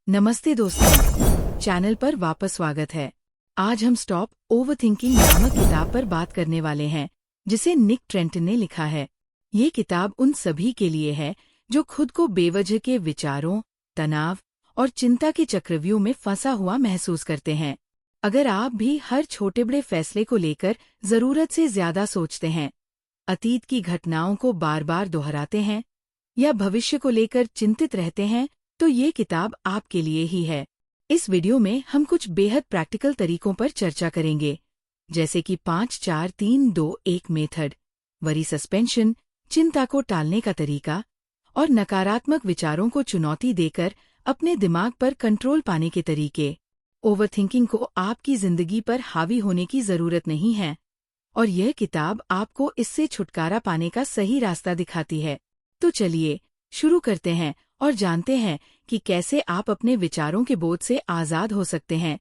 नमस्ते दोस्तों, चैनल पर वापस स्वागत है। आज हम स्टॉप ओवरथिंकिंग नामक किताब पर बात करने वाले हैं, जिसे निक ट्रेंटन ने लिखा है। ये किताब उन सभी के लिए है जो खुद को बेवजह के विचारों, तनाव और चिंता के चक्रव्यूह में फंसा हुआ महसूस करते हैं। अगर आप भी हर छोटे बड़े फैसले को लेकर जरूरत से ज्यादा सोचते हैं, अतीत की घटनाओं को बार बार दोहराते हैं या भविष्य को लेकर चिंतित रहते हैं, तो ये किताब आपके लिए ही है। इस वीडियो में हम कुछ बेहद प्रैक्टिकल तरीकों पर चर्चा करेंगे, जैसे कि 5-4-3-2-1 मेथड, वरी सस्पेंशन, चिंता को टालने का तरीका और नकारात्मक विचारों को चुनौती देकर अपने दिमाग पर कंट्रोल पाने के तरीके। ओवरथिंकिंग को आपकी जिंदगी पर हावी होने की जरूरत नहीं है, और यह किताब आपको इससे छुटकारा पाने का सही रास्ता दिखाती है। तो चलिए शुरू करते हैं और जानते हैं कि कैसे आप अपने विचारों के बोझ से आजाद हो सकते हैं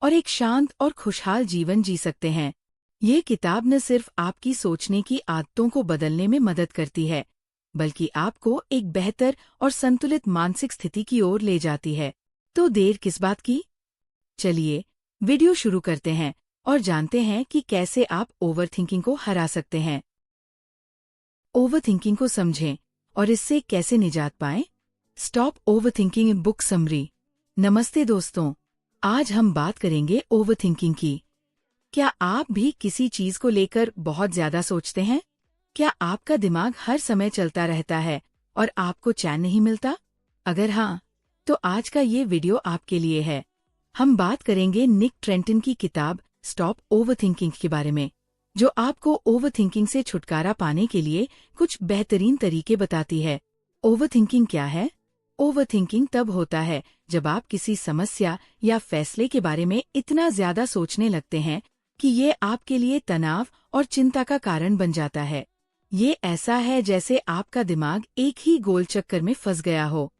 और एक शांत और खुशहाल जीवन जी सकते हैं। ये किताब न सिर्फ आपकी सोचने की आदतों को बदलने में मदद करती है, बल्कि आपको एक बेहतर और संतुलित मानसिक स्थिति की ओर ले जाती है। तो देर किस बात की? चलिए वीडियो शुरू करते हैं और जानते हैं कि कैसे आप ओवरथिंकिंग को हरा सकते हैं। ओवरथिंकिंग को समझें और इससे कैसे निजात पाएं। Stop overthinking in book summary. नमस्ते दोस्तों, आज हम बात करेंगे ओवरथिंकिंग की। क्या आप भी किसी चीज को लेकर बहुत ज्यादा सोचते हैं? क्या आपका दिमाग हर समय चलता रहता है और आपको चैन नहीं मिलता? अगर हाँ, तो आज का ये वीडियो आपके लिए है। हम बात करेंगे निक ट्रेंटन की किताब स्टॉप ओवरथिंकिंग के बारे में, जो आपको ओवरथिंकिंग से छुटकारा पाने के लिए कुछ बेहतरीन तरीके बताती है। ओवरथिंकिंग क्या है? ओवरथिंकिंग तब होता है जब आप किसी समस्या या फैसले के बारे में इतना ज्यादा सोचने लगते हैं कि ये आपके लिए तनाव और चिंता का कारण बन जाता है। ये ऐसा है जैसे आपका दिमाग एक ही गोल चक्कर में फंस गया हो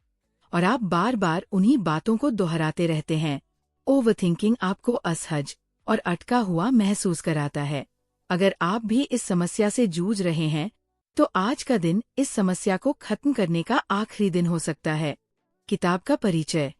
और आप बार बार उन्हीं बातों को दोहराते रहते हैं। ओवरथिंकिंग आपको असहज और अटका हुआ महसूस कराता है। अगर आप भी इस समस्या से जूझ रहे हैं, तो आज का दिन इस समस्या को खत्म करने का आखिरी दिन हो सकता है। किताब का परिचय।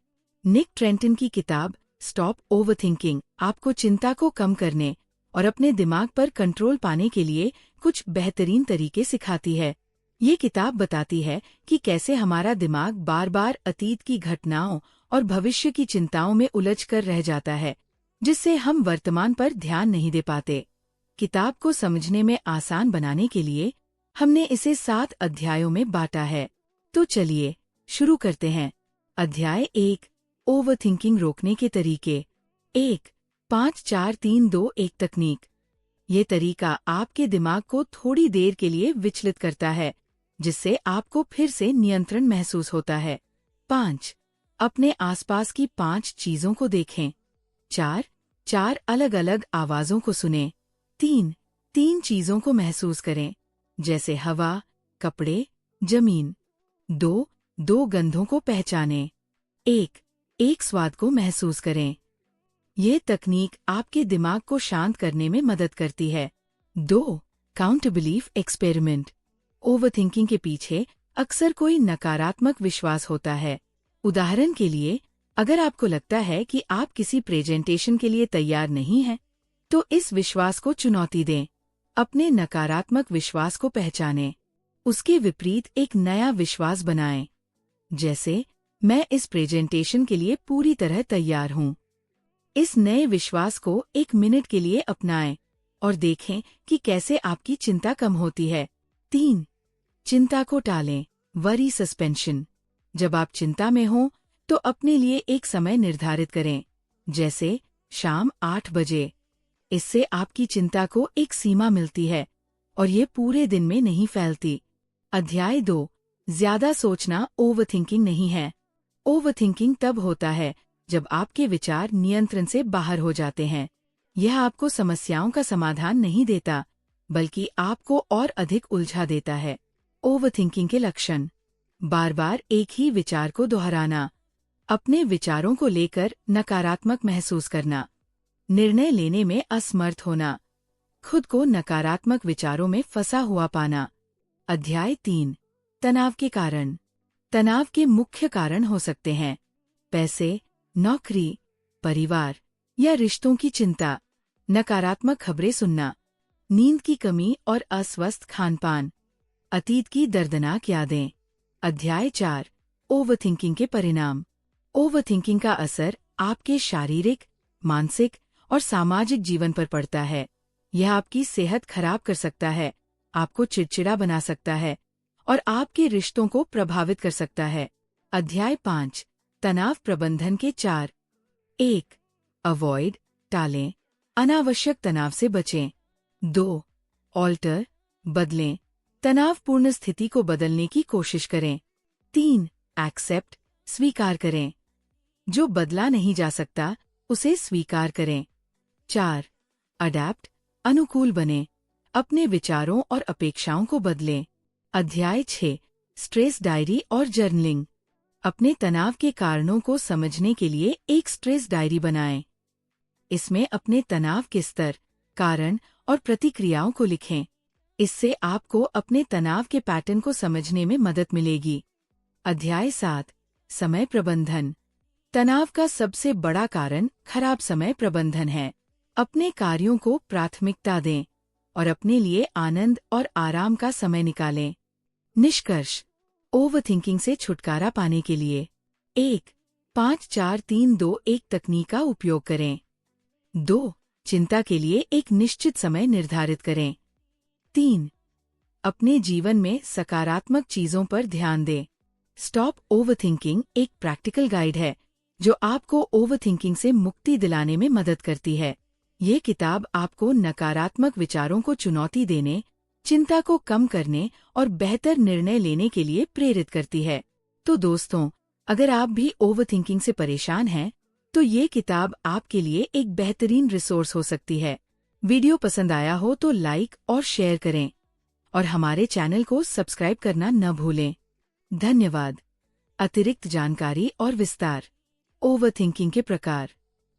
निक ट्रेंटन की किताब स्टॉप ओवरथिंकिंग आपको चिंता को कम करने और अपने दिमाग पर कंट्रोल पाने के लिए कुछ बेहतरीन तरीके सिखाती है। ये किताब बताती है कि कैसे हमारा दिमाग बार बार अतीत की घटनाओं और भविष्य की चिंताओं में उलझ कर रह जाता है, जिससे हम वर्तमान पर ध्यान नहीं दे पाते। किताब को समझने में आसान बनाने के लिए हमने इसे 7 अध्यायों में बांटा है। तो चलिए शुरू करते हैं। अध्याय 1, ओवरथिंकिंग रोकने के तरीके। 1. 5-4-3-2-1 तकनीक। ये तरीका आपके दिमाग को थोड़ी देर के लिए विचलित करता है, जिससे आपको फिर से नियंत्रण महसूस होता है। 5. अपने आसपास की 5 चीजों को देखें। 4 अलग अलग आवाजों को सुनें। 3 चीजों को महसूस करें, जैसे हवा, कपड़े, जमीन। 2 गंधों को पहचानें। 1 स्वाद को महसूस करें। ये तकनीक आपके दिमाग को शांत करने में मदद करती है। 2 काउंटर बिलीफ एक्सपेरिमेंट। ओवरथिंकिंग के पीछे अक्सर कोई नकारात्मक विश्वास होता है। उदाहरण के लिए, अगर आपको लगता है कि आप किसी प्रेजेंटेशन के लिए तैयार नहीं हैं, तो इस विश्वास को चुनौती दें। अपने नकारात्मक विश्वास को पहचानें, उसके विपरीत एक नया विश्वास बनाएं, जैसे मैं इस प्रेजेंटेशन के लिए पूरी तरह तैयार हूं। इस नए विश्वास को 1 मिनट के लिए अपनाएं और देखें कि कैसे आपकी चिंता कम होती है। 3 चिंता को टालें, वरी सस्पेंशन। जब आप चिंता में हों, तो अपने लिए एक समय निर्धारित करें, जैसे शाम 8 बजे। इससे आपकी चिंता को एक सीमा मिलती है और ये पूरे दिन में नहीं फैलती। अध्याय 2, ज्यादा सोचना ओवरथिंकिंग नहीं है। ओवरथिंकिंग तब होता है जब आपके विचार नियंत्रण से बाहर हो जाते हैं। यह आपको समस्याओं का समाधान नहीं देता, बल्कि आपको और अधिक उलझा देता है। ओवरथिंकिंग के लक्षण। बार बार एक ही विचार को दोहराना, अपने विचारों को लेकर नकारात्मक महसूस करना, निर्णय लेने में असमर्थ होना, खुद को नकारात्मक विचारों में फंसा हुआ पाना। अध्याय 3, तनाव के कारण। तनाव के मुख्य कारण हो सकते हैं पैसे, नौकरी, परिवार या रिश्तों की चिंता, नकारात्मक खबरें सुनना, नींद की कमी और अस्वस्थ खानपान, अतीत की दर्दनाक यादें। अध्याय 4, ओवरथिंकिंग के परिणाम। ओवरथिंकिंग का असर आपके शारीरिक, मानसिक और सामाजिक जीवन पर पड़ता है। यह आपकी सेहत खराब कर सकता है, आपको चिड़चिड़ा बना सकता है और आपके रिश्तों को प्रभावित कर सकता है। अध्याय 5, तनाव प्रबंधन के 4। 1. अवॉइड, टालें, अनावश्यक तनाव से बचें। 2. ऑल्टर, बदलें, तनावपूर्ण स्थिति को बदलने की कोशिश करें। 3. एक्सेप्ट, स्वीकार करें, जो बदला नहीं जा सकता उसे स्वीकार करें। 4. अडैप्ट, अनुकूल बनें, अपने विचारों और अपेक्षाओं को बदलें। अध्याय 6, स्ट्रेस डायरी और जर्नलिंग। अपने तनाव के कारणों को समझने के लिए एक स्ट्रेस डायरी बनाएं। इसमें अपने तनाव के स्तर, कारण और प्रतिक्रियाओं को लिखें। इससे आपको अपने तनाव के पैटर्न को समझने में मदद मिलेगी। अध्याय 7, समय प्रबंधन। तनाव का सबसे बड़ा कारण खराब समय प्रबंधन है। अपने कार्यों को प्राथमिकता दें और अपने लिए आनंद और आराम का समय निकालें। निष्कर्ष, ओवरथिंकिंग से छुटकारा पाने के लिए 1. 5-4-3-2-1 तकनीक का उपयोग करें। 2. चिंता के लिए एक निश्चित समय निर्धारित करें। 3. अपने जीवन में सकारात्मक चीजों पर ध्यान दें। स्टॉप ओवरथिंकिंग एक प्रैक्टिकल गाइड है जो आपको ओवरथिंकिंग से मुक्ति दिलाने में मदद करती है। ये किताब आपको नकारात्मक विचारों को चुनौती देने, चिंता को कम करने और बेहतर निर्णय लेने के लिए प्रेरित करती है। तो दोस्तों, अगर आप भी ओवरथिंकिंग से परेशान हैं, तो ये किताब आपके लिए एक बेहतरीन रिसोर्स हो सकती है। वीडियो पसंद आया हो तो लाइक और शेयर करें और हमारे चैनल को सब्सक्राइब करना न भूलें। धन्यवाद। अतिरिक्त जानकारी और विस्तार। ओवरथिंकिंग के प्रकार।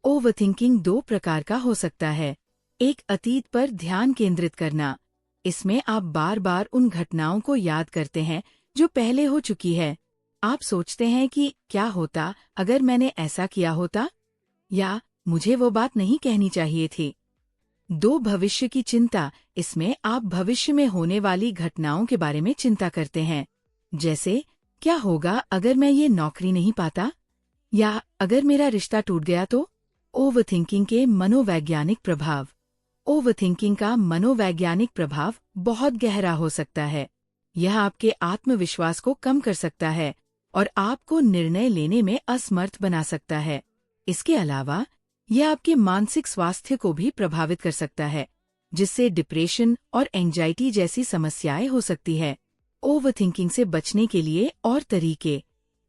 ओवरथिंकिंग 2 प्रकार का हो सकता है। एक, अतीत पर ध्यान केंद्रित करना। इसमें आप बार बार उन घटनाओं को याद करते हैं जो पहले हो चुकी है। आप सोचते हैं कि क्या होता अगर मैंने ऐसा किया होता, या मुझे वो बात नहीं कहनी चाहिए थी। 2, भविष्य की चिंता। इसमें आप भविष्य में होने वाली घटनाओं के बारे में चिंता करते हैं, जैसे क्या होगा अगर मैं ये नौकरी नहीं पाता, या अगर मेरा रिश्ता टूट गया तो। ओवरथिंकिंग के मनोवैज्ञानिक प्रभाव। ओवरथिंकिंग का मनोवैज्ञानिक प्रभाव बहुत गहरा हो सकता है। यह आपके आत्मविश्वास को कम कर सकता है और आपको निर्णय लेने में असमर्थ बना सकता है। इसके अलावा यह आपके मानसिक स्वास्थ्य को भी प्रभावित कर सकता है, जिससे डिप्रेशन और एंजाइटी जैसी समस्याएं हो सकती है। ओवरथिंकिंग से बचने के लिए और तरीके।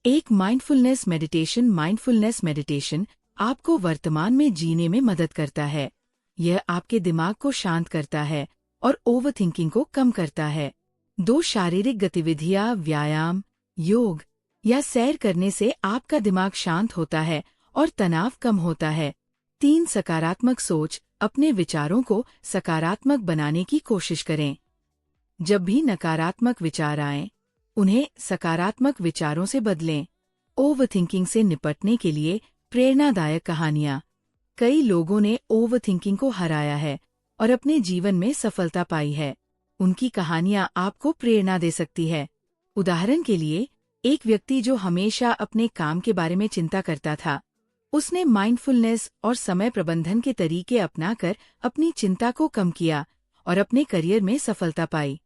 1, माइंडफुलनेस मेडिटेशन। माइंडफुलनेस मेडिटेशन आपको वर्तमान में जीने में मदद करता है। यह आपके दिमाग को शांत करता है और ओवरथिंकिंग को कम करता है। 2, शारीरिक गतिविधियां। व्यायाम, योग या सैर करने से आपका दिमाग शांत होता है और तनाव कम होता है। 3, सकारात्मक सोच। अपने विचारों को सकारात्मक बनाने की कोशिश करें। जब भी नकारात्मक विचार आएं, उन्हें सकारात्मक विचारों से बदलें। ओवरथिंकिंग से निपटने के लिए प्रेरणादायक कहानियां। कई लोगों ने ओवरथिंकिंग को हराया है और अपने जीवन में सफलता पाई है। उनकी कहानियां आपको प्रेरणा दे सकती है। उदाहरण के लिए, एक व्यक्ति जो हमेशा अपने काम के बारे में चिंता करता था, उसने माइंडफुलनेस और समय प्रबंधन के तरीके अपनाकर अपनी चिंता को कम किया और अपने करियर में सफलता पाई।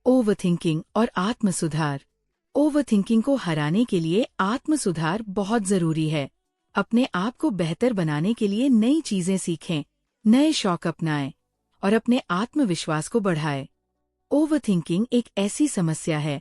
ओवरथिंकिंग और आत्मसुधार। ओवरथिंकिंग को हराने के लिए आत्मसुधार बहुत जरूरी है। अपने आप को बेहतर बनाने के लिए नई चीजें सीखें, नए शौक अपनाएं और अपने आत्मविश्वास को बढ़ाएं। ओवरथिंकिंग एक ऐसी समस्या है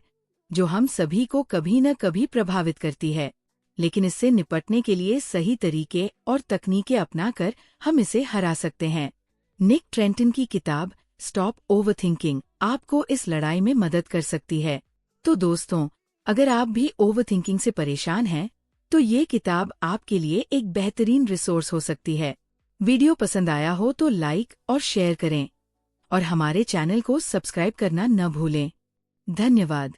जो हम सभी को कभी न कभी प्रभावित करती है, लेकिन इससे निपटने के लिए सही तरीके और तकनीकें अपनाकर हम इसे हरा सकते हैं। निक ट्रेंटन की किताब स्टॉप ओवरथिंकिंग आपको इस लड़ाई में मदद कर सकती है। तो दोस्तों, अगर आप भी ओवरथिंकिंग से परेशान हैं, तो ये किताब आपके लिए एक बेहतरीन रिसोर्स हो सकती है। वीडियो पसंद आया हो तो लाइक और शेयर करें और हमारे चैनल को सब्सक्राइब करना न भूलें। धन्यवाद।